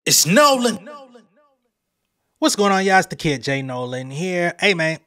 It's Nolan. What's going on, y'all? It's the kid J Nolan here. Hey, man,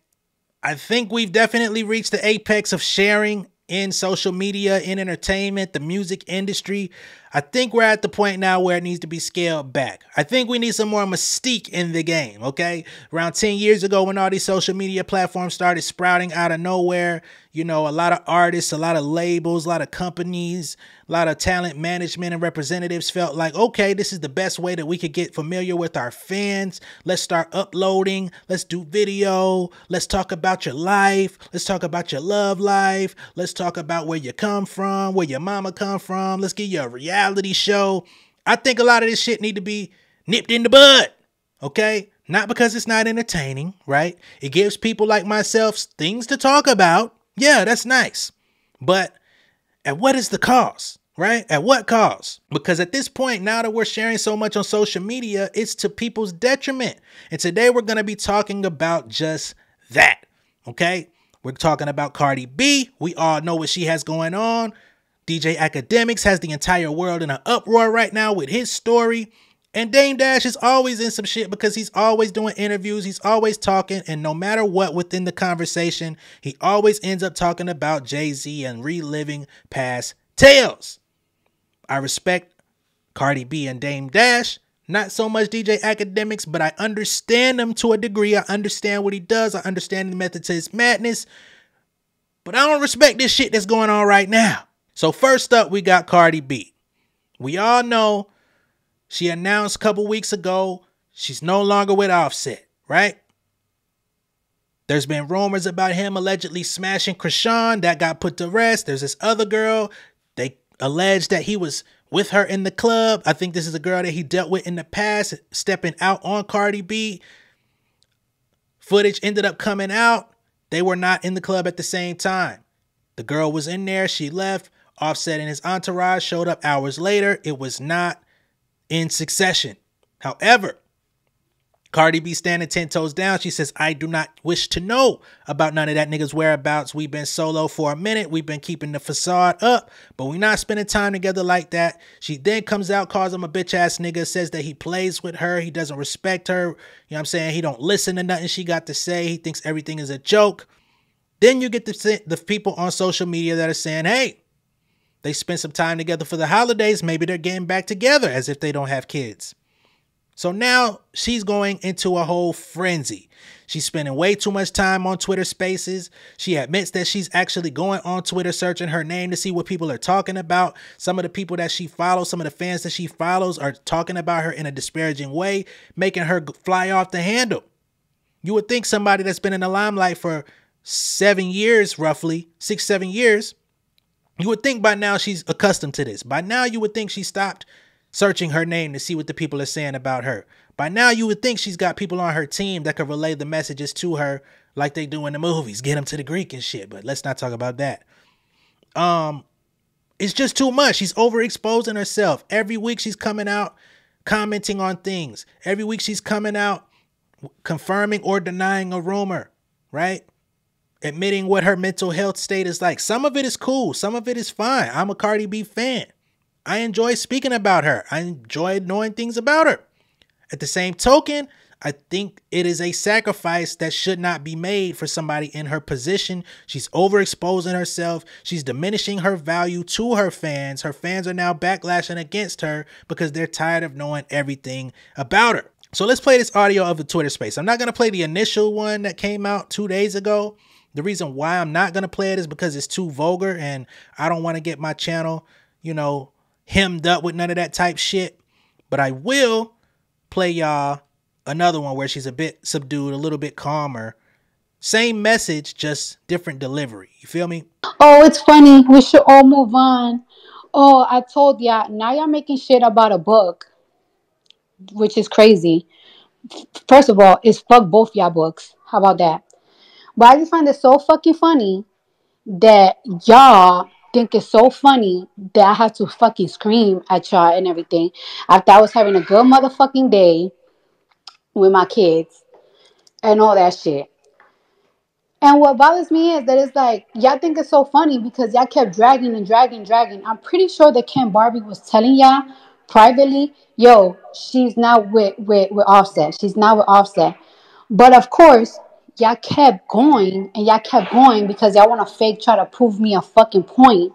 I think we've definitely reached the apex of sharing in social media, in entertainment, the music industry. I think we're at the point now where it needs to be scaled back. I think we need some more mystique in the game, okay? Around 10 years ago when all these social media platforms started sprouting out of nowhere, you know, a lot of artists, a lot of labels, a lot of companies, a lot of talent management and representatives felt like, okay, this is the best way that we could get familiar with our fans. Let's start uploading. Let's do video. Let's talk about your life. Let's talk about your love life. Let's talk about where you come from, where your mama come from. Let's give you a reality show. I think a lot of this shit need to be nipped in the bud, okay? Not because it's not entertaining, right? It gives people like myself things to talk about. Yeah, that's nice. But at what is the cost, right? At what cost? Because at this point, now that we're sharing so much on social media, it's to people's detriment. And today we're going to be talking about just that, okay? We're talking about Cardi B. We all know what she has going on. DJ Akademiks has the entire world in an uproar right now with his story. And Dame Dash is always in some shit because he's always doing interviews. He's always talking. And no matter what within the conversation, he always ends up talking about Jay-Z and reliving past tales. I respect Cardi B and Dame Dash. Not so much DJ Akademiks, but I understand him to a degree. I understand what he does. I understand the method to his madness. But I don't respect this shit that's going on right now. So first up, we got Cardi B. We all know she announced a couple weeks ago she's no longer with Offset, right? There's been rumors about him allegedly smashing Krishan. That got put to rest. There's this other girl. They alleged that he was with her in the club. I think this is a girl that he dealt with in the past, stepping out on Cardi B. Footage ended up coming out. They were not in the club at the same time. The girl was in there. She left. Offset and his entourage showed up hours later. It was not in succession. However, Cardi B standing 10 toes down. She says, I do not wish to know about none of that nigga's whereabouts. We've been solo for a minute. We've been keeping the facade up, but we're not spending time together like that. She then comes out, calls him a bitch ass nigga, says that he plays with her. He doesn't respect her. You know what I'm saying? He don't listen to nothing she got to say. He thinks everything is a joke. Then you get the people on social media that are saying, hey, they spent some time together for the holidays. Maybe they're getting back together as if they don't have kids. So now she's going into a whole frenzy. She's spending way too much time on Twitter Spaces. She admits that she's actually going on Twitter, searching her name to see what people are talking about. Some of the people that she follows, some of the fans that she follows are talking about her in a disparaging way, making her fly off the handle. You would think somebody that's been in the limelight for 7 years, roughly 6-7 years, you would think by now she's accustomed to this. By now you would think she stopped searching her name to see what the people are saying about her. By now you would think she's got people on her team that could relay the messages to her like they do in the movies. Get them to the Greek and shit, but let's not talk about that. It's just too much. She's overexposing herself. Every week she's coming out commenting on things. Every week she's coming out confirming or denying a rumor, right? Admitting what her mental health state is like. Some of it is cool. Some of it is fine. I'm a Cardi B fan. I enjoy speaking about her. I enjoy knowing things about her. At the same token, I think it is a sacrifice that should not be made for somebody in her position. She's overexposing herself. She's diminishing her value to her fans. Her fans are now backlashing against her because they're tired of knowing everything about her. So let's play this audio of the Twitter space. I'm not going to play the initial one that came out 2 days ago. The reason why I'm not going to play it is because it's too vulgar and I don't want to get my channel, you know, hemmed up with none of that type shit. But I will play y'all another one where she's a bit subdued, a little bit calmer. Same message, just different delivery. You feel me? Oh, it's funny. We should all move on. Oh, I told ya. Now y'all making shit about a book, which is crazy. First of all, it's fuck both y'all books. How about that? But I just find it so fucking funny that y'all think it's so funny that I have to fucking scream at y'all and everything after I was having a good motherfucking day with my kids and all that shit. And what bothers me is that it's like, y'all think it's so funny because y'all kept dragging and dragging. I'm pretty sure that Ken Barbie was telling y'all privately, yo, she's now with Offset. She's now with Offset. But of course, y'all kept going and y'all kept going because y'all want to fake try to prove me a fucking point.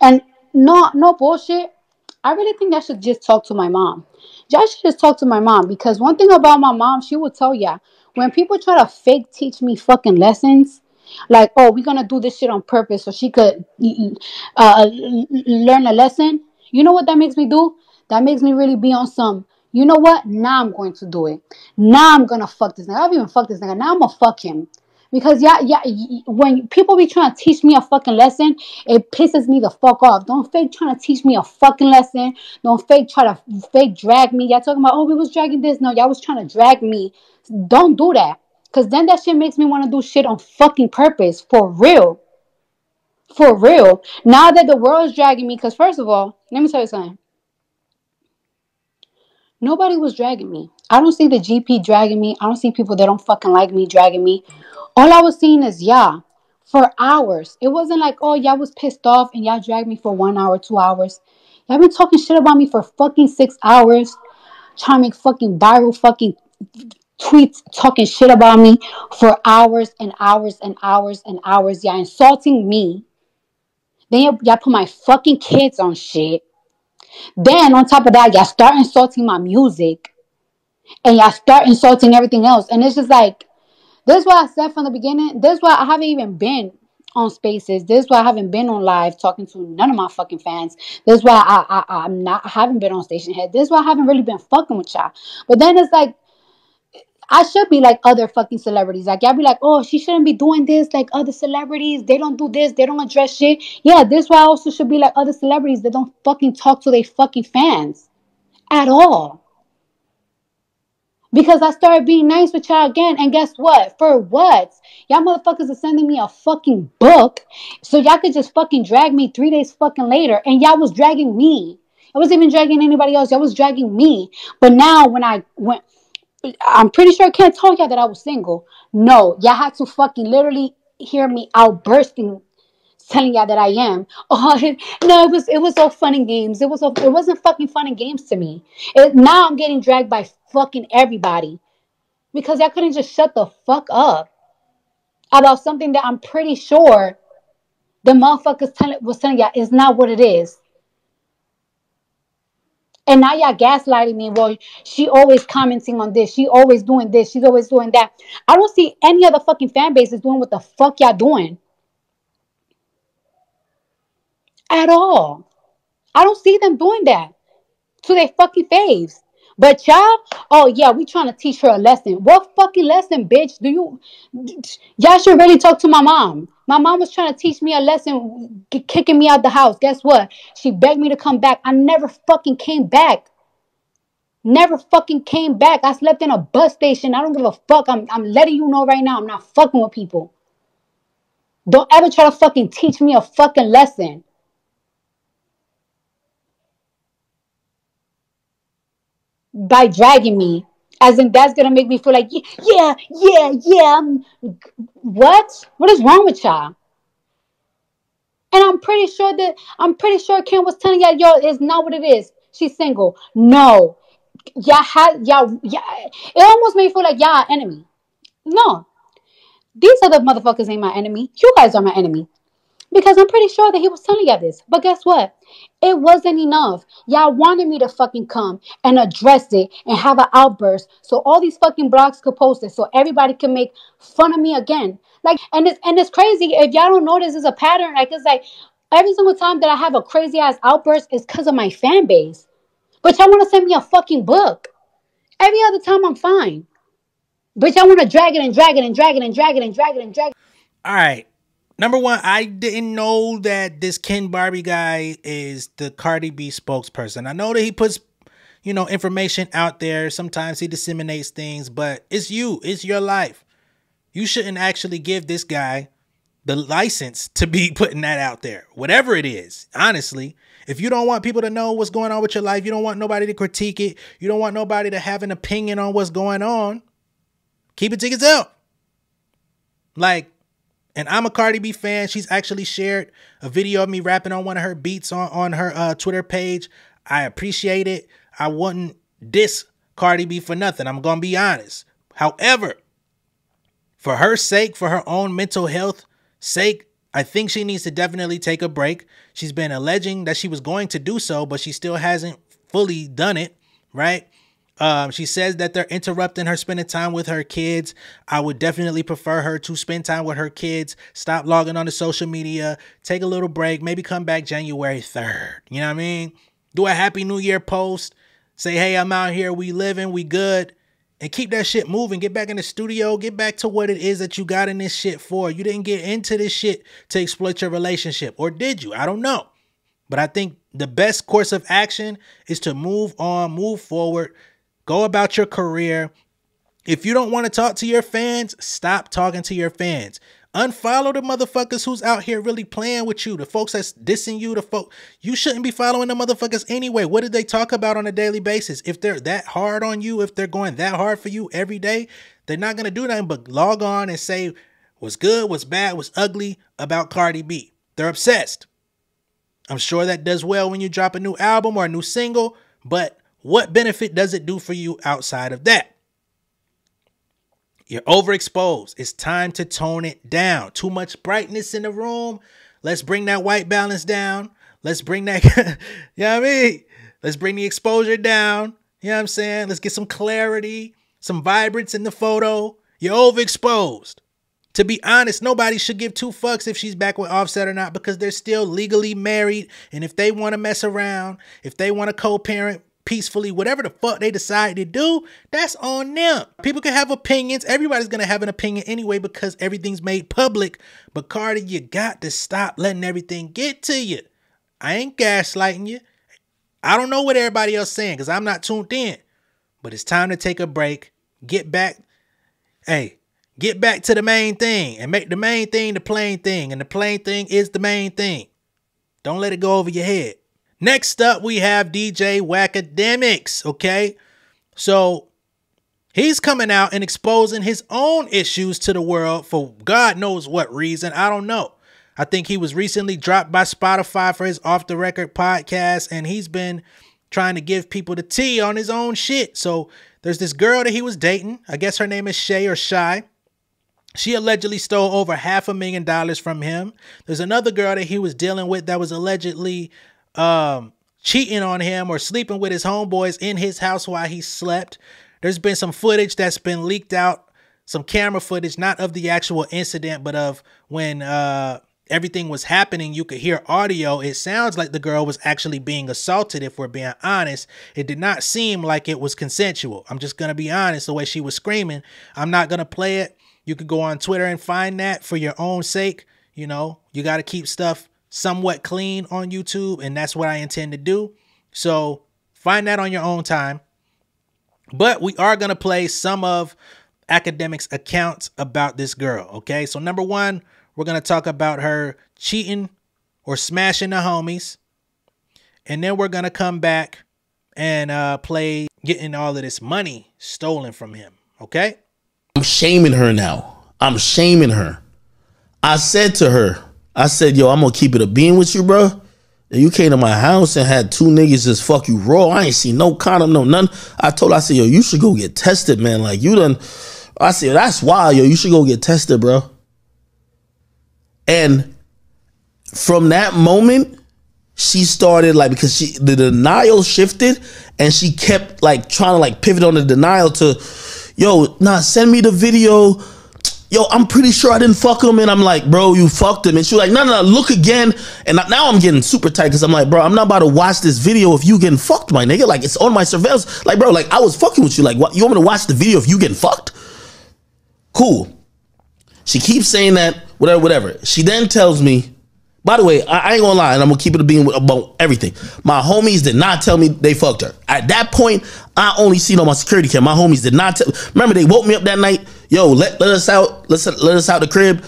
And no bullshit. I really think I should just talk to my mom. Y'all should just talk to my mom because one thing about my mom, she will tell ya when people try to fake teach me fucking lessons, like, oh, we're gonna do this shit on purpose so she could learn a lesson. You know what that makes me do? That makes me really be on some. You know what? Now I'm going to do it. Now I'm gonna fuck this nigga. I've even fucked this nigga. Now I'm gonna fuck him. Because when people be trying to teach me a fucking lesson, it pisses me the fuck off. Don't fake trying to teach me a fucking lesson. Don't fake try to fake drag me. Y'all talking about, oh, we was dragging this. No, y'all was trying to drag me. Don't do that. Because then that shit makes me want to do shit on fucking purpose. For real. For real. Now that the world's dragging me, because first of all, let me tell you something. Nobody was dragging me. I don't see the GP dragging me. I don't see people that don't fucking like me dragging me. All I was seeing is y'all for hours. It wasn't like, oh, y'all was pissed off and y'all dragged me for 1 hour, 2 hours. Y'all been talking shit about me for fucking 6 hours. Trying to make fucking viral fucking tweets talking shit about me for hours and hours and hours and hours. Y'all insulting me. Then y'all put my fucking kids on shit. Then on top of that, y'all start insulting my music. And y'all start insulting everything else. And it's just like, this is why I said from the beginning, this is why I haven't even been on spaces. This is why I haven't been on live talking to none of my fucking fans. This is why I haven't been on Station Head. This is why I haven't really been fucking with y'all. But then it's like, I should be like other fucking celebrities. Like, y'all be like, oh, she shouldn't be doing this like other celebrities. They don't do this. They don't address shit. Yeah, this is why I also should be like other celebrities that don't fucking talk to their fucking fans at all. Because I started being nice with y'all again. And guess what? For what? Y'all motherfuckers are sending me a fucking book. So y'all could just fucking drag me 3 days fucking later. And y'all was dragging me. I wasn't even dragging anybody else. Y'all was dragging me. But now when I went, I'm pretty sure I can't tell y'all that I was single. No, y'all had to fucking literally hear me outbursting telling y'all that I am. Oh no, it was all fun and games. It wasn't fucking fun and games to me. Now I'm getting dragged by fucking everybody because y'all couldn't just shut the fuck up about something that I'm pretty sure the motherfuckers was telling y'all is not what it is. And now y'all gaslighting me. Well, she always commenting on this. She always doing this. She's always doing that. I don't see any other fucking fan bases doing what the fuck y'all doing at all. I don't see them doing that to their fucking faves. But y'all, oh yeah, we trying to teach her a lesson. What fucking lesson, bitch? Y'all should really talk to my mom. My mom was trying to teach me a lesson, kicking me out the house. Guess what? She begged me to come back. I never fucking came back. Never fucking came back. I slept in a bus station. I don't give a fuck. I'm letting you know right now. I'm not fucking with people. Don't ever try to fucking teach me a fucking lesson. By dragging me. As in that's gonna make me feel like yeah. What? What is wrong with y'all? And I'm pretty sure Kim was telling y'all, yo, it's not what it is. She's single. No. Y'all it almost made me feel like y'all are enemy. No. These other motherfuckers ain't my enemy. You guys are my enemy. Because I'm pretty sure that he was telling y'all this. But guess what? It wasn't enough. Y'all wanted me to fucking come and address it and have an outburst so all these fucking blogs could post it so everybody can make fun of me again. Like, and it's crazy. If y'all don't notice, it's a pattern. Like, it's like every single time that I have a crazy ass outburst is because of my fan base. But y'all want to send me a fucking book. Every other time I'm fine. But y'all want to drag it and drag it and drag it and drag it and drag it and drag it. All right. Number one, I didn't know that this Ken Barbie guy is the Cardi B spokesperson. I know that he puts, information out there. Sometimes he disseminates things, but it's you. It's your life. You shouldn't actually give this guy the license to be putting that out there. Whatever it is, honestly. If you don't want people to know what's going on with your life, you don't want nobody to critique it, you don't want nobody to have an opinion on what's going on, keep it to yourself. And I'm a Cardi B fan. She's actually shared a video of me rapping on one of her beats on her Twitter page. I appreciate it. I wouldn't diss Cardi B for nothing. I'm going to be honest. However, for her sake, for her own mental health sake, I think she needs to definitely take a break. She's been alleging that she was going to do so, but she still hasn't fully done it, right? She says that they're interrupting her spending time with her kids. I would definitely prefer her to spend time with her kids. Stop logging on to social media. Take a little break. Maybe come back January 3rd. You know what I mean? Do a Happy New Year post. Say, hey, I'm out here. We living. We good. And keep that shit moving. Get back in the studio. Get back to what it is that you got in this shit for. You didn't get into this shit to exploit your relationship. Or did you? I don't know. But I think the best course of action is to move on, move forward, go about your career. If you don't want to talk to your fans, stop talking to your fans. Unfollow the motherfuckers who's out here really playing with you. The folks that's dissing you, you shouldn't be following the motherfuckers anyway. What did they talk about on a daily basis? If they're that hard on you, if they're going that hard for you every day, they're not going to do nothing but log on and say what's good, what's bad, what's ugly about Cardi B. They're obsessed. I'm sure that does well when you drop a new album or a new single, but what benefit does it do for you outside of that? You're overexposed. It's time to tone it down. Too much brightness in the room. Let's bring that white balance down. Let's bring that, you know what I mean? Let's bring the exposure down. You know what I'm saying? Let's get some clarity, some vibrance in the photo. You're overexposed. To be honest, nobody should give two fucks if she's back with Offset or not, because they're still legally married. And if they want to mess around, if they want to co-parent peacefully, whatever the fuck they decide to do, that's on them. People can have opinions. Everybody's going to have an opinion anyway because everything's made public. But Cardi, you got to stop letting everything get to you. I ain't gaslighting you. I don't know what everybody else saying because I'm not tuned in. But it's time to take a break. Get back. Hey, get back to the main thing and make the main thing the plain thing. And the plain thing is the main thing. Don't let it go over your head. Next up, we have DJ Akademiks, okay? So he's coming out and exposing his own issues to the world for God knows what reason. I don't know. I think he was recently dropped by Spotify for his Off the Record podcast, and he's been trying to give people the tea on his own shit. So there's this girl that he was dating. I guess her name is Shay or Shy. She allegedly stole over $500,000 from him. There's another girl that he was dealing with that was allegedly cheating on him or sleeping with his homeboys in his house while he slept. There's been some footage that's been leaked out, some camera footage, not of the actual incident, but of when everything was happening. You could hear audio. It sounds like the girl was actually being assaulted, if we're being honest. It did not seem like it was consensual. I'm just going to be honest, the way she was screaming. I'm not going to play it. You could go on Twitter and find that for your own sake. You know, you got to keep stuff somewhat clean on YouTube, and that's what I intend to do. So find that on your own time. But we are going to play some of Akademiks' accounts about this girl, okay? So number one, we're going to talk about her cheating or smashing the homies. And then we're going to come back and play getting all of this money stolen from him, okay? I'm shaming her now. I'm shaming her. I said to her, yo, I'm gonna keep it a bean with you, bro. You came to my house and had two niggas just fuck you raw. I ain't seen no condom, no none. I said, yo, you should go get tested, man. Like, you done. I said, that's wild, yo. You should go get tested, bro. And from that moment, she started like, because the denial shifted and she kept like trying to like pivot on the denial to, yo, nah, send me the video. Yo, I'm pretty sure I didn't fuck him. And I'm like, bro, you fucked him. And she was like, no, look again. And now I'm getting super tight because I'm like, bro, I'm not about to watch this video if you getting fucked, my nigga. Like, it's on my surveillance. Like, bro, like, I was fucking with you. Like, what? You want me to watch the video if you getting fucked? Cool. She keeps saying that, whatever. She then tells me, by the way, I ain't gonna lie, and I'm gonna keep it being about everything. My homies did not tell me they fucked her. At that point, I only seen on my security cam. My homies did not tell. Remember, they woke me up that night. Yo, let us out. Let us out the crib,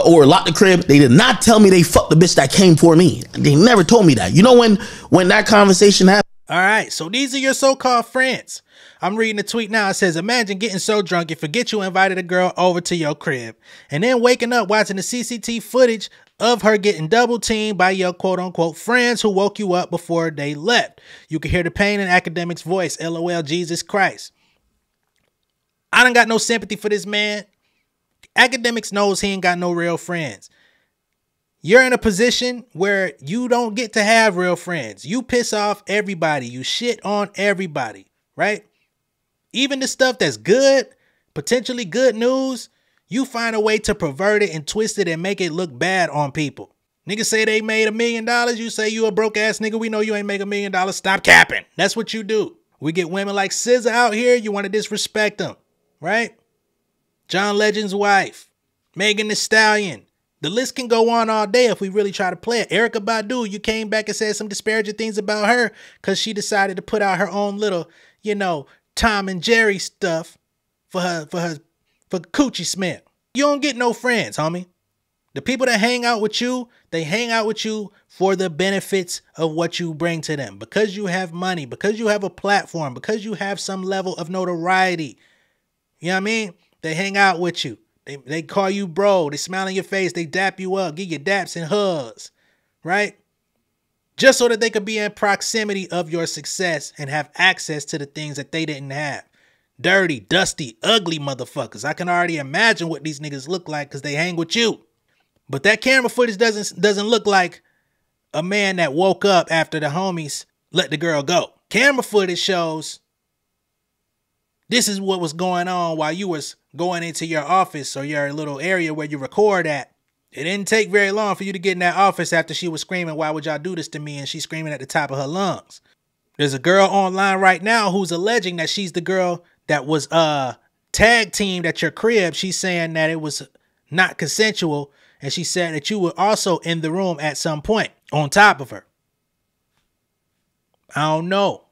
or lock the crib. They did not tell me they fucked the bitch that came for me. They never told me that. You know when that conversation happened. All right, so these are your so-called friends. I'm reading the tweet now. It says, imagine getting so drunk you forget you invited a girl over to your crib and then waking up watching the CCTV footage of her getting double teamed by your quote unquote friends who woke you up before they left. You can hear the pain in Akademiks' voice. LOL, Jesus Christ. I done got no sympathy for this man. Akademiks knows he ain't got no real friends. You're in a position where you don't get to have real friends. You piss off everybody. You shit on everybody, right? Even the stuff that's good, potentially good news, you find a way to pervert it and twist it and make it look bad on people. Niggas say they made $1 million. You say you a broke ass nigga. We know you ain't make $1 million. Stop capping. That's what you do. We get women like SZA out here. You want to disrespect them, right? John Legend's wife, Megan Thee Stallion. The list can go on all day if we really try to play it. Erykah Badu, you came back and said some disparaging things about her because she decided to put out her own little, Tom and Jerry stuff for coochie smell. You don't get no friends, homie. The people that hang out with you, they hang out with you for the benefits of what you bring to them. Because you have money, because you have a platform, because you have some level of notoriety. You know what I mean? They hang out with you. They call you bro. They smile in your face. They dap you up, give you daps and hugs, right? Just so that they could be in proximity of your success and have access to the things that they didn't have. Dirty, dusty, ugly motherfuckers. I can already imagine what these niggas look like because they hang with you. But that camera footage doesn't look like a man that woke up after the homies let the girl go. Camera footage shows this is what was going on while you was going into your office or your little area where you record at. It didn't take very long for you to get in that office after she was screaming, "Why would y'all do this to me?" And she's screaming at the top of her lungs. There's a girl online right now who's alleging that she's the girl that was tag teamed at your crib. She's saying that it was not consensual. And she said that you were also in the room at some point on top of her. I don't know.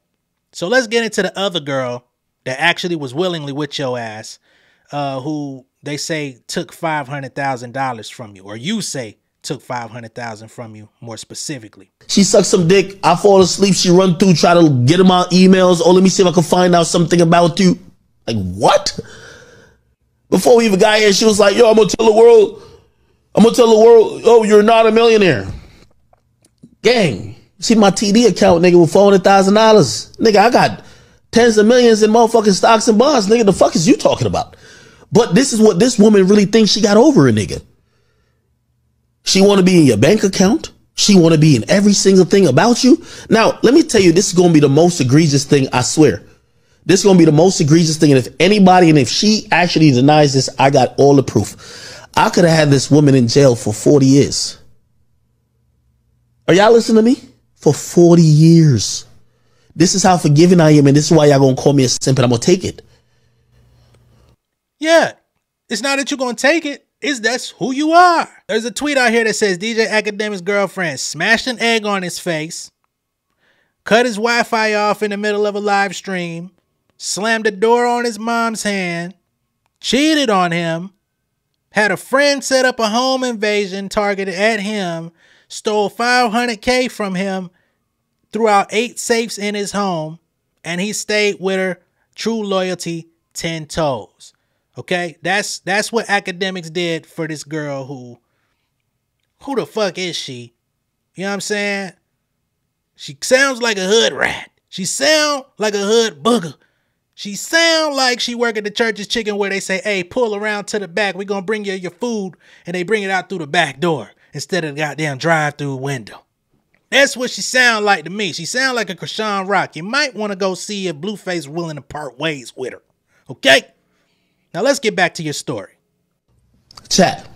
So let's get into the other girl that actually was willingly with your ass, who they say took $500,000 from you, or you say took $500,000 from you more specifically. She sucks some dick. I fall asleep. She run through, try to get him out emails. Oh, let me see if I can find out something about you. Like, what? Before we even got here, she was like, yo, I'm going to tell the world, oh, you're not a millionaire. Gang, see my TD account, nigga, with $400,000. Nigga, I got tens of millions in motherfucking stocks and bonds. Nigga, the fuck is you talking about? But this is what this woman really thinks she got over a nigga. She want to be in your bank account. She want to be in every single thing about you. Now, let me tell you, this is going to be the most egregious thing, I swear. This is going to be the most egregious thing. And if she actually denies this, I got all the proof. I could have had this woman in jail for 40 years. Are y'all listening to me? For 40 years. This is how forgiving I am, and this is why y'all gonna call me a simp, and I'm gonna take it. Yeah, it's not that you're gonna take it. It's that's who you are. There's a tweet out here that says DJ Akademiks' girlfriend smashed an egg on his face, cut his Wi-Fi off in the middle of a live stream, slammed the door on his mom's hand, cheated on him, had a friend set up a home invasion targeted at him, stole $500K from him, threw out 8 safes in his home, and he stayed with her. True loyalty, 10 toes. Okay, that's what Akademiks did for this girl who the fuck is she? You know what I'm saying? She sounds like a hood rat. She sound like a hood booger. She sound like she work at the Church's Chicken where they say, hey, pull around to the back. We're going to bring you your food. And they bring it out through the back door instead of the goddamn drive-through window. That's what she sound like to me. She sound like a Krishan Rock. You might want to go see if Blueface willing to part ways with her. Okay? Now let's get back to your story. Chat.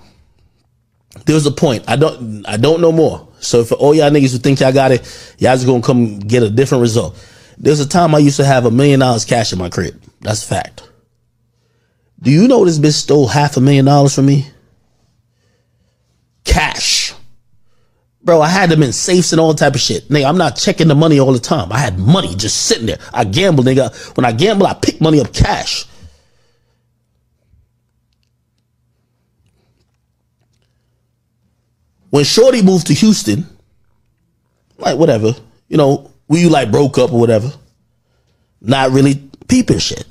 There was a point. I don't know more. So for all y'all niggas who think y'all got it, y'all just gonna come get a different result. There's a time I used to have $1 million cash in my crib. That's a fact. Do you know this bitch stole $500,000 from me? Cash. Bro, I had them in safes and all type of shit. Nigga, I'm not checking the money all the time. I had money just sitting there. I gamble, nigga. When I gamble, I pick money up cash. When Shorty moved to Houston, like whatever, you know, we like broke up or whatever. Not really peeping shit.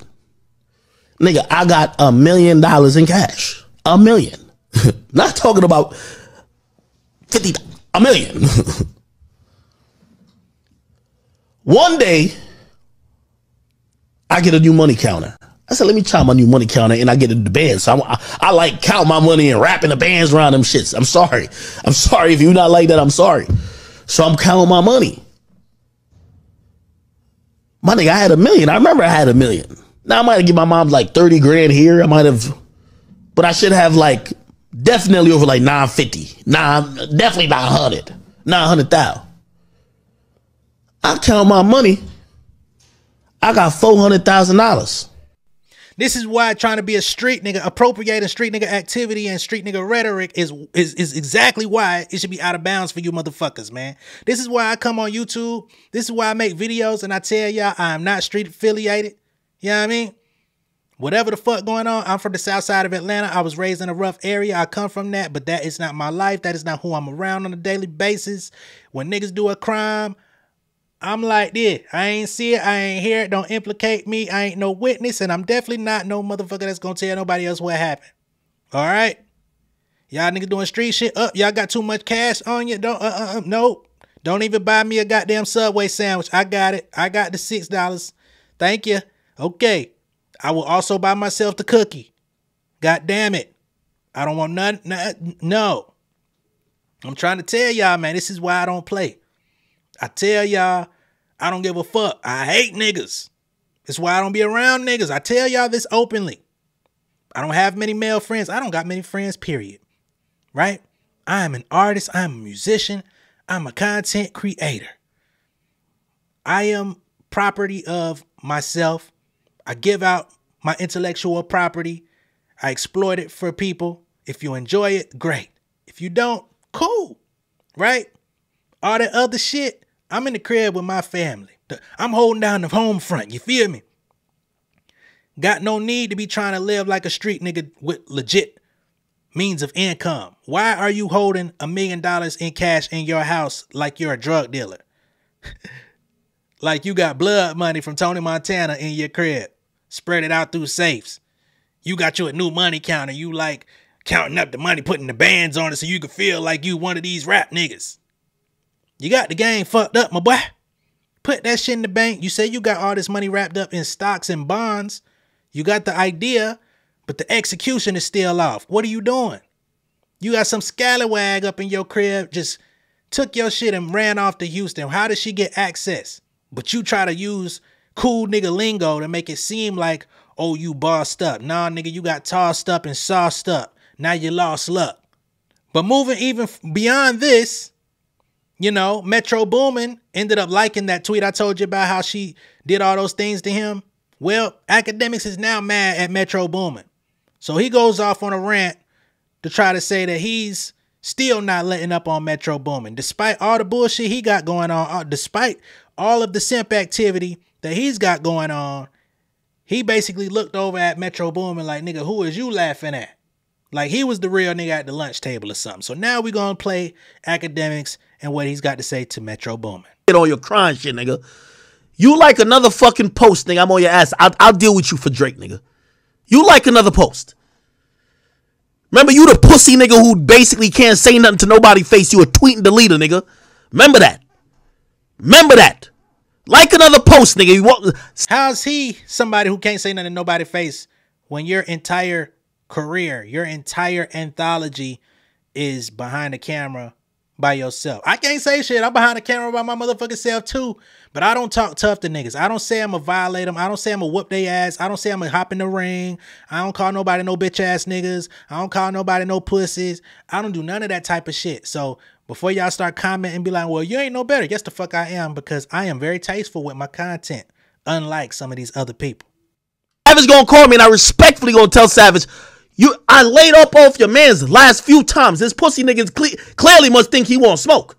Nigga, I got $1 million in cash. $1 million. Not talking about 50, a million. One day, I get a new money counter. I said, let me try my new money counter, and I get the bands. So I like count my money and wrapping the bands around them shits. I'm sorry. I'm sorry if you're not like that. I'm sorry. So I'm counting my money. My nigga, I had $1 million. I remember I had $1 million. Now I might have given my mom like 30 grand here. I might have, but I should have like definitely over like 950. Definitely 900. 900,000. I count my money. I got $400,000. This is why trying to be a street nigga, appropriating street nigga activity and street nigga rhetoric is exactly why it should be out of bounds for you motherfuckers, man. This is why I come on YouTube. This is why I make videos and I tell y'all I'm not street affiliated. You know what I mean? Whatever the fuck going on, I'm from the south side of Atlanta. I was raised in a rough area. I come from that, but that is not my life. That is not who I'm around on a daily basis. When niggas do a crime, I'm like this. I ain't see it. I ain't hear it. Don't implicate me. I ain't no witness. And I'm definitely not no motherfucker that's going to tell nobody else what happened. All right? Y'all niggas doing street shit. Y'all got too much cash on you. Nope. Don't even buy me a goddamn Subway sandwich. I got it. I got the $6. Thank you. Okay. I will also buy myself the cookie. God damn it. I don't want nothing. No. I'm trying to tell y'all, man, this is why I don't play. I tell y'all, I don't give a fuck. I hate niggas. That's why I don't be around niggas. I tell y'all this openly. I don't have many male friends. I don't got many friends, period. Right? I am an artist. I'm a musician. I'm a content creator. I am property of myself. I give out my intellectual property. I exploit it for people. If you enjoy it, great. If you don't, cool. Right? All that other shit, I'm in the crib with my family. I'm holding down the home front. You feel me? Got no need to be trying to live like a street nigga with legit means of income. Why are you holding $1 million in cash in your house like you're a drug dealer? Like you got blood money from Tony Montana in your crib. Spread it out through safes. You got you a new money counter. You like counting up the money, putting the bands on it so you can feel like you one of these rap niggas. You got the game fucked up, my boy. Put that shit in the bank. You say you got all this money wrapped up in stocks and bonds. You got the idea, but the execution is still off. What are you doing? You got some scallywag up in your crib, just took your shit and ran off to Houston. How did she get access? But you try to use cool nigga lingo to make it seem like, oh, you bossed up. Nah, nigga, you got tossed up and sauced up. Now you lost luck. But moving even beyond this, you know, Metro Boomin ended up liking that tweet I told you about how she did all those things to him. Well, Akademiks is now mad at Metro Boomin. So he goes off on a rant to try to say that he's still not letting up on Metro Boomin. Despite all the bullshit he got going on, despite all of the simp activity that he's got going on, he basically looked over at Metro Boomin like, nigga, who is you laughing at? Like he was the real nigga at the lunch table or something. So now we're going to play Akademiks and what he's got to say to Metro Boomin. Get on your crying shit, nigga. You like another fucking post, nigga. I'm on your ass. I'll deal with you for Drake, nigga. You like another post. Remember, you the pussy nigga who basically can't say nothing to nobody's face. You a tweet and deleter, nigga. Remember that. Remember that. Like another post, nigga. You want... How's he somebody who can't say nothing to nobody's face when your entire career, your entire anthology is behind the camera by yourself? I can't say shit. I'm behind the camera by my motherfucking self too. But I don't talk tough to niggas. I don't say I'm gonna violate them. I don't say I'm gonna whoop their ass. I don't say I'm gonna hop in the ring. I don't call nobody no bitch ass niggas. I don't call nobody no pussies. I don't do none of that type of shit. So before y'all start commenting and be like, well, you ain't no better. Yes, the fuck I am, because I am very tasteful with my content, unlike some of these other people. Savage gonna call me and I respectfully gonna tell Savage, I laid up off your man's the last few times. This pussy nigga clearly must think he won't smoke.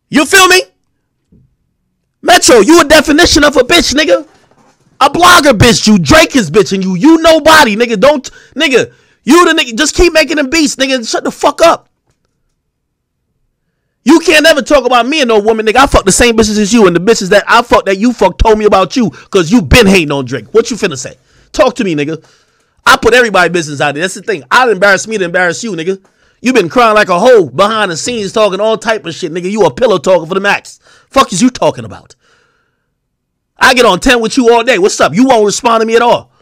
You feel me? Metro, you a definition of a bitch, nigga. A blogger bitch, you. Drake is bitching you. You nobody, nigga. Nigga, you the nigga. Just keep making them beats, nigga. Shut the fuck up. You can't ever talk about me and no woman, nigga. I fuck the same bitches as you, and the bitches that I fuck that you fuck told me about you because you been hating on Drake. What you finna say? Talk to me, nigga. I put everybody's business out there. That's the thing. I'd embarrass me to embarrass you, nigga. You been crying like a hoe behind the scenes talking all type of shit, nigga. You a pillow talker for the max. Fuck is you talking about? I get on 10 with you all day. What's up? You won't respond to me at all.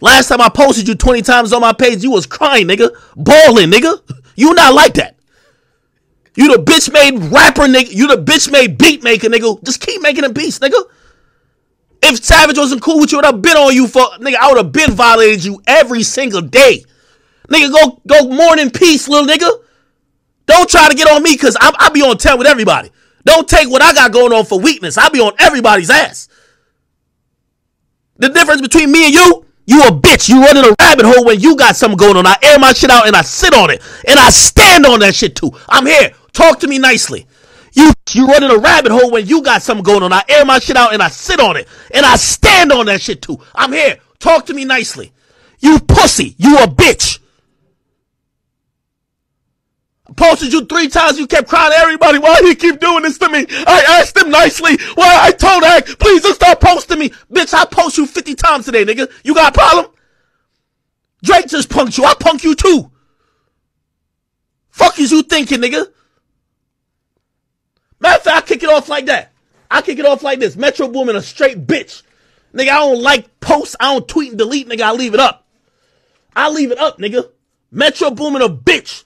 Last time I posted you 20 times on my page, you was crying, nigga. Balling, nigga. You not like that. You the bitch made rapper, nigga. You the bitch made beat maker, nigga. Just keep making the beats, nigga. If Savage wasn't cool with you, I would have been on you for, nigga, I would have been violated you every single day. Nigga, go mourn in peace, little nigga. Don't try to get on me, because I be on 10 with everybody. Don't take what I got going on for weakness. I be on everybody's ass. The difference between me and you a bitch. You running a rabbit hole when you got something going on. I air my shit out and I sit on it. And I stand on that shit too. I'm here. Talk to me nicely. You running a rabbit hole when you got something going on. I air my shit out and I sit on it. And I stand on that shit too. I'm here. Talk to me nicely. You pussy. You a bitch. Posted you 3 times. You kept crying to everybody. Why he keep doing this to me? I asked him nicely. Why I told her, please don't stop posting me. Bitch, I post you 50 times today, nigga. You got a problem? Drake just punked you. I punk you too. Fuck is you thinking, nigga? Matter of fact, I kick it off like that. I kick it off like this. Metro Boomin a straight bitch. Nigga, I don't like posts. I don't tweet and delete, nigga. I leave it up. I leave it up, nigga. Metro Boomin a bitch.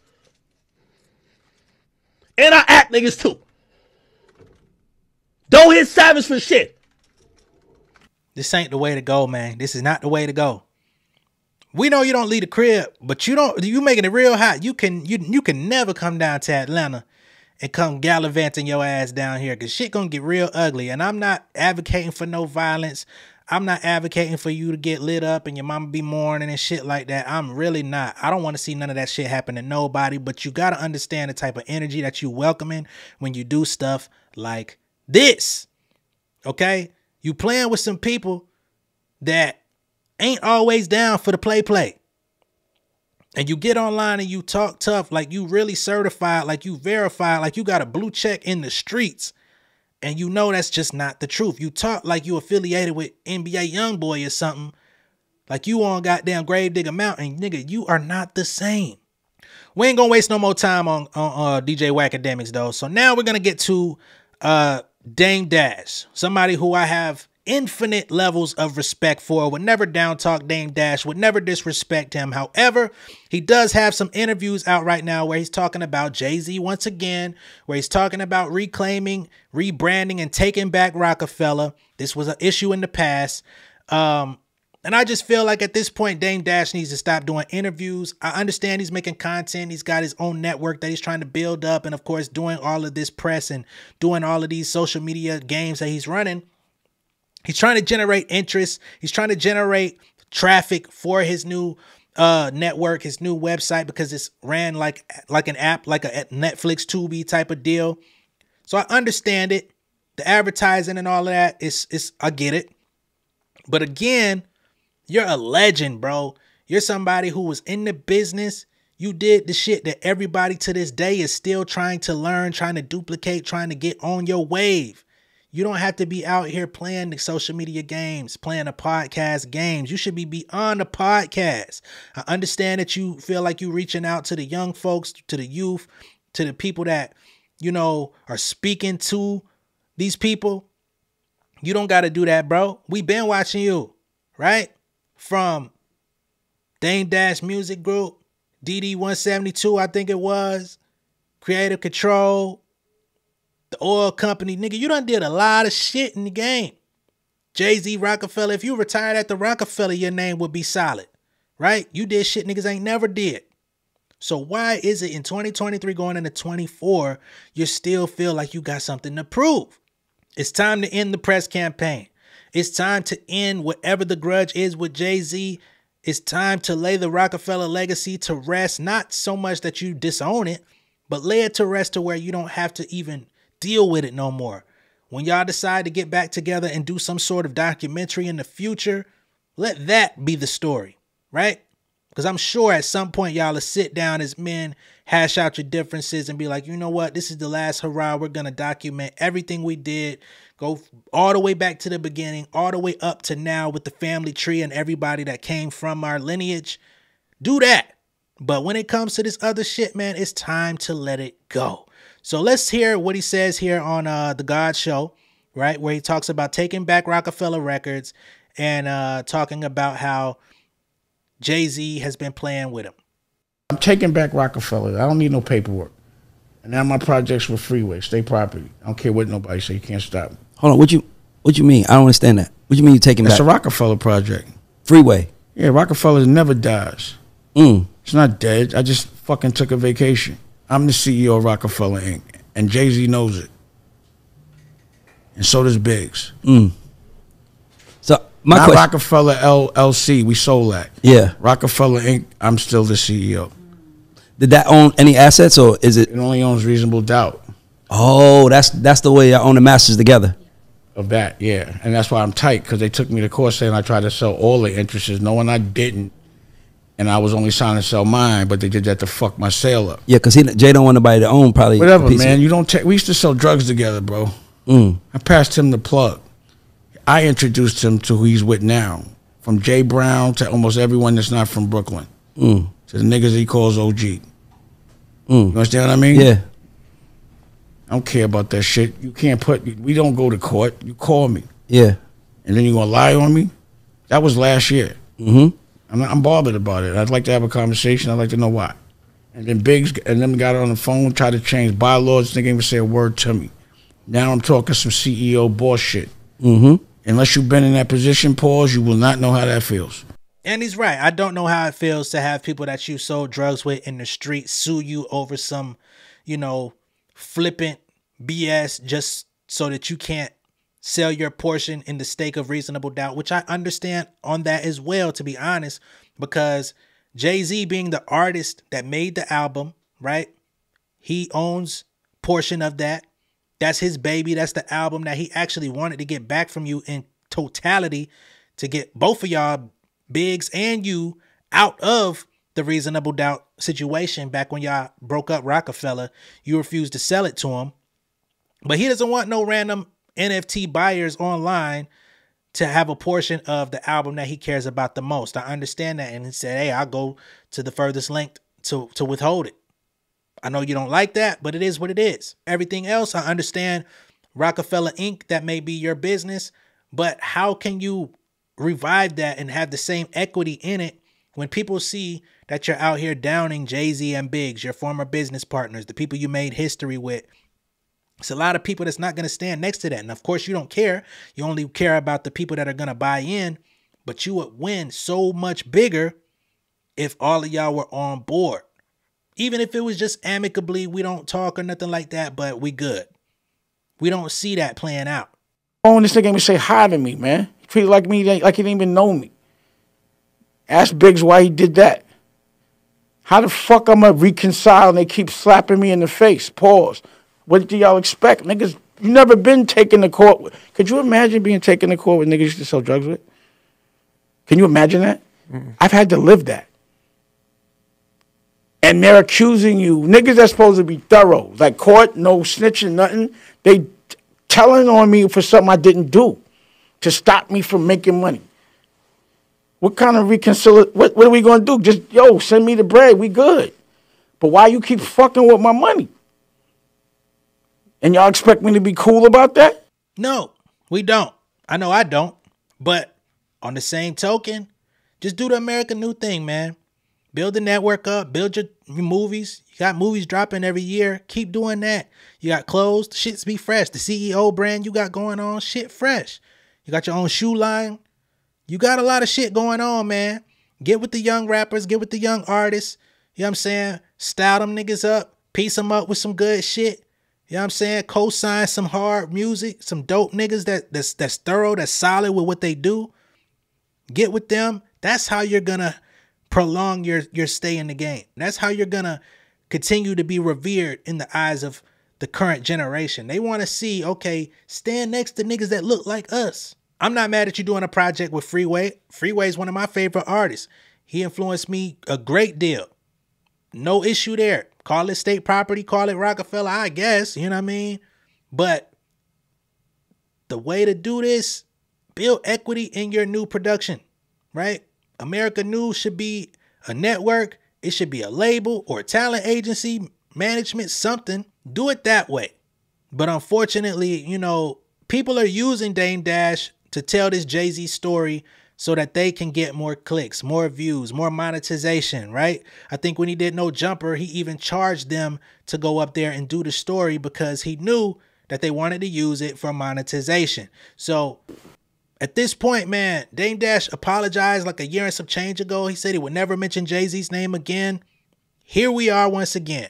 And I act niggas too. Don't hit Savage for shit. This ain't the way to go, man. This is not the way to go. We know you don't leave the crib, but you making it real hot. You can never come down to Atlanta and come gallivanting your ass down here, because shit gonna get real ugly. And I'm not advocating for no violence. I'm not advocating for you to get lit up and your mama be mourning and shit like that. I'm really not. I don't want to see none of that shit happen to nobody, but you got to understand the type of energy that you welcoming when you do stuff like this. Okay? You playing with some people that ain't always down for the play. And you get online and you talk tough like you really certified, like you verified, like you got a blue check in the streets. And you know that's just not the truth. You talk like you affiliated with NBA Youngboy or something. Like you on goddamn Gravedigger Mountain. Nigga, you are not the same. We ain't gonna waste no more time on DJ Akademiks though. So now we're gonna get to Dame Dash. Somebody who I have infinite levels of respect for. Would never down talk Dame Dash. Would never disrespect him. However, he does have some interviews out right now where he's talking about Jay-Z once again, where he's talking about reclaiming, rebranding, and taking back Rockefeller. This was an issue in the past. And I just feel like at this point, Dame Dash needs to stop doing interviews. I understand he's making content. He's got his own network that he's trying to build up. And of course, doing all of this press and doing all of these social media games that he's running. He's trying to generate interest. He's trying to generate traffic for his new network, his new website, because it's ran like an app, like a Netflix Tubi type of deal. So I understand it. The advertising and all of that is I get it. But again, you're a legend, bro. You're somebody who was in the business. You did the shit that everybody to this day is still trying to learn, trying to duplicate, trying to get on your wave. You don't have to be out here playing the social media games, playing the podcast games. You should be beyond the podcast. I understand that you feel like you're reaching out to the young folks, to the youth, to the people that, you know, are speaking to these people. You don't got to do that, bro. We been watching you, right? From Dame Dash Music Group, DD172, I think it was, Creative Control, the oil company. Nigga, you done did a lot of shit in the game. Jay-Z, Rockefeller. If you retired at the Rockefeller, your name would be solid, right? You did shit niggas ain't never did. So why is it in 2023 going into 24, you still feel like you got something to prove? It's time to end the press campaign. It's time to end whatever the grudge is with Jay-Z. It's time to lay the Rockefeller legacy to rest. Not so much that you disown it, but lay it to rest to where you don't have to even deal with it no more. When y'all decide to get back together and do some sort of documentary in the future, let that be the story, right? Because I'm sure at some point y'all will sit down as men, hash out your differences and be like, you know what? This is the last hurrah. We're going to document everything we did. Go all the way back to the beginning, all the way up to now with the family tree and everybody that came from our lineage. Do that. But when it comes to this other shit, man, it's time to let it go. So let's hear what he says here on the God Show, right? Where he talks about taking back Rockefeller Records and talking about how Jay-Z has been playing with him. I'm taking back Rockefeller. I don't need no paperwork. And now my projects were freeway, state property. I don't care what nobody say. You can't stop me. Hold on, what you mean? I don't understand that. What you mean you taking back? It's a Rockefeller project. Freeway. Yeah, Rockefeller never dies. It's not dead. I just fucking took a vacation. I'm the CEO of Rockefeller Inc. And Jay-Z knows it. And so does Biggs. So my Not question. Rockefeller LLC. We sold that. Yeah. Rockefeller Inc. I'm still the CEO. Did that own any assets or is it? It only owns Reasonable Doubt. Oh, that's the way I own the masters together. Of that, yeah. And that's why I'm tight, because they took me to court saying I tried to sell all the interests, knowing I didn't. And I was only trying to sell mine, but they did that to fuck my sale up. Yeah, because Jay don't want nobody to own probably. Whatever, man. You don't take. We used to sell drugs together, bro. I passed him the plug. I introduced him to who he's with now, from Jay Brown to almost everyone that's not from Brooklyn, to the niggas he calls OG. You understand what I mean? Yeah. I don't care about that shit. You can't put. We don't go to court. You call me. Yeah. And then you gonna lie on me? That was last year. I'm bothered about it. I'd like to have a conversation. I'd like to know why. And then Biggs and them got on the phone, tried to change bylaws. They didn't even say a word to me. Now I'm talking some CEO bullshit. Unless you've been in that position, pause, you will not know how that feels. And he's right. I don't know how it feels to have people that you sold drugs with in the street sue you over some, flippant BS just so that you can't sell your portion in the stake of reasonable doubt, which I understand on that as well, to be honest, because Jay-Z being the artist that made the album, right? He owns portion of that. That's his baby. That's the album that he actually wanted to get back from you in totality to get both of y'all, Biggs and you, out of the reasonable doubt situation back when y'all broke up Rockefeller. You refused to sell it to him. But he doesn't want no random NFT buyers online to have a portion of the album that he cares about the most. I understand that. And he said, hey, I'll go to the furthest length to withhold it. I know you don't like that, but it is what it is. Everything else, I understand Rockefeller Inc., that may be your business, but how can you revive that and have the same equity in it when people see that you're out here downing Jay-Z and Biggs, your former business partners, the people you made history with? It's a lot of people that's not going to stand next to that. And of course, you don't care. You only care about the people that are going to buy in, but you would win so much bigger if all of y'all were on board. Even if it was just amicably, we don't talk or nothing like that, but we good. We don't see that playing out. Oh, this nigga ain't even say hi to me, man. He treated like me like he didn't even know me. Ask Biggs why he did that. How the fuck I'm gonna reconcile and they keep slapping me in the face? Pause. What do y'all expect? Niggas, you never been taken to court. Could you imagine being taken to court with niggas you used to sell drugs with? Can you imagine that? I've had to live that. And they're accusing you. Niggas that's supposed to be thorough. Like court, no snitching, nothing. They telling on me for something I didn't do to stop me from making money. What kind of reconciliation? What are we going to do? Just, send me the bread. We good. But why you keep fucking with my money? And y'all expect me to be cool about that? No, we don't. I know I don't. But on the same token, just do the American new thing, man. Build the network up. Build your movies. You got movies dropping every year. Keep doing that. You got clothes. The shit's be fresh. The CEO brand you got going on, shit fresh. You got your own shoe line. You got a lot of shit going on, man. Get with the young rappers. Get with the young artists. You know what I'm saying? Style them niggas up. Piece them up with some good shit. You know what I'm saying? Co-sign some hard music. Some dope niggas that's thorough, that's solid with what they do. Get with them. That's how you're going to prolong your stay in the game. That's how you're going to continue to be revered in the eyes of the current generation. They want to see, okay, stand next to niggas that look like us. I'm not mad at you doing a project with Freeway. Freeway is one of my favorite artists. He influenced me a great deal. No issue there. Call it state property, call it Rockefeller, I guess, you know what I mean? But the way to do this, build equity in your new production, right? America News should be a network. It should be a label or a talent agency, management, something. Do it that way. But unfortunately, you know, people are using Dame Dash to tell this Jay-Z story so that they can get more clicks, more views, more monetization, right? I think when he did No Jumper, he even charged them to go up there and do the story because he knew that they wanted to use it for monetization. So at this point, man, Dame Dash apologized like a year and some change ago. He said he would never mention Jay-Z's name again. Here we are once again.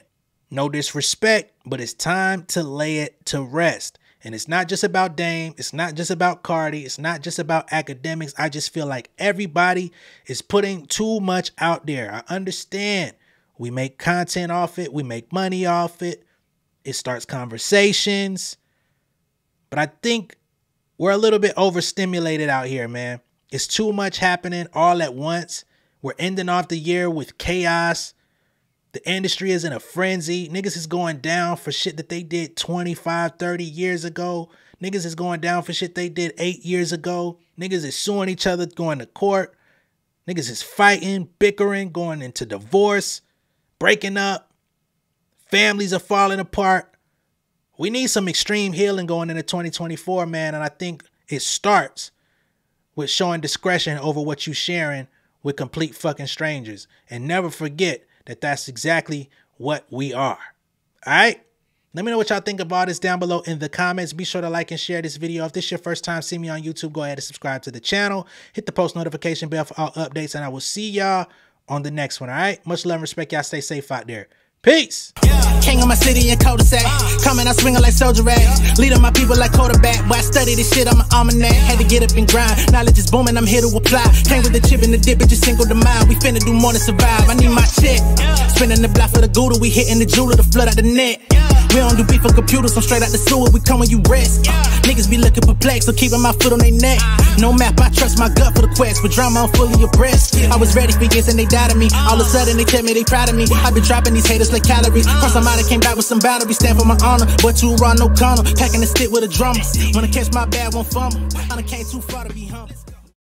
No disrespect, but it's time to lay it to rest. And it's not just about Dame. It's not just about Cardi. It's not just about Akademiks. I just feel like everybody is putting too much out there. I understand. We make content off it. We make money off it. It starts conversations. But I think we're a little bit overstimulated out here, man. It's too much happening all at once. We're ending off the year with chaos. The industry is in a frenzy. Niggas is going down for shit that they did 25, 30 years ago. Niggas is going down for shit they did 8 years ago. Niggas is suing each other, going to court. Niggas is fighting, bickering, going into divorce, breaking up. Families are falling apart. We need some extreme healing going into 2024, man. And I think it starts with showing discretion over what you're sharing with complete fucking strangers. And never forget that that's exactly what we are. All right? Let me know what y'all think about this down below in the comments. Be sure to like and share this video. If this is your first time seeing me on YouTube, go ahead and subscribe to the channel. Hit the post notification bell for all updates, and I will see y'all on the next one, all right? Much love and respect. Y'all stay safe out there. Peace. King of my city and cul-de-sac. Coming, I swinging like soldier rags. Leading my people like quarterback. But I study this shit, I'm an almanac. Had to get up and grind. Knowledge is booming, I'm here to apply. Came with the chip and the dip, it just single the mind. We finna do more than survive. I need my check. Spinning the block for the Gouda. We hitting the jeweler to flood out the net. We don't do beef for computers, I'm straight out the sewer. We come when you rest. Niggas be looking perplexed, so keeping my foot on their neck. No map, I trust my gut for the quest. With drama, I'm fully abreast. I was ready for years and they died of me. All of a sudden they tell me they proud of me. I been dropping these haters like calories. Cross some out, came back with some boundaries. Stand for my honor, but too raw, no corner. Packing the stick with a drummer. Wanna catch my bad, won't fumble. I done came too far to be humble.